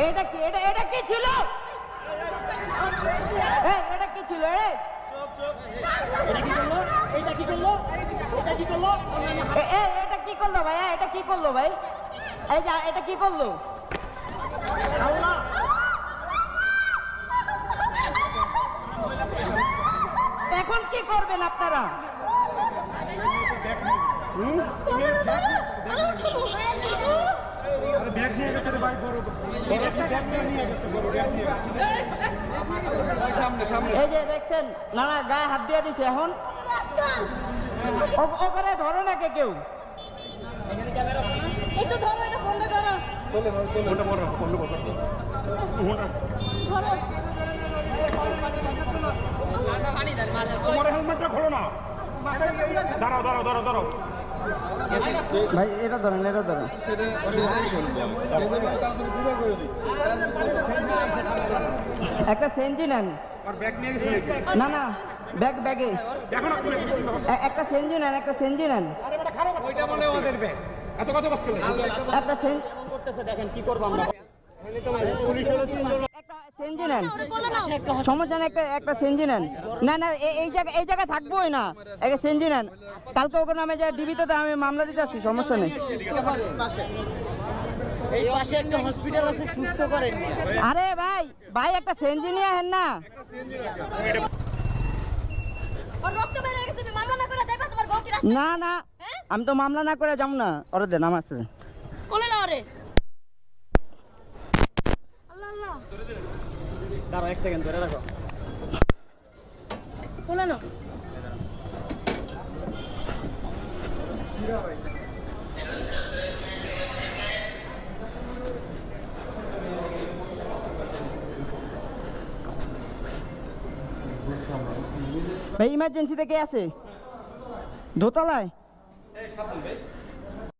এটা কি এটা কি ছিল? এটা কি ছিল? এটা কি করলো ভাইয়া? এটা কি করলো ভাই? এই যে এটা কি করলো? আল্লাহ, এখন কি করবেন আপনারা? এই যে দেখছেন না গায়ে হাত দিয়ে দিছে। এখন ওখানে ধরো না কেউ। একটু ধরো, এটা ফোনটা ধরো। তোমার হেলমেটটা খোলো না। দাঁড়াও। ভাই এটা ধরেন। একটা সেঞ্জি নেন। না ব্যাগে একটা সেঞ্জি নেন। একটা সেঞ্জি নেন। একটা দেখেন কি করবো আমরা। সমস্যা নেই, একটা সেঞ্জি নেন। না এই জায়গায় থাকবোই না। একটা সেঞ্জি নেন। কালকে ওকে নামে যায় ডিবিতে, আমি মামলা দিতে আসছি। সমস্যা নেই। আরে ভাই একটা সেঞ্জি নিয়ে আহেন না। না আমি তো মামলা না করে যাবো না। ওরে দেন আমার সাথে। দাঁড়াও, এক সেকেন্ড ধরে রাখো। ভাই ইমার্জেন্সিতে কে আছে? দোতলায়।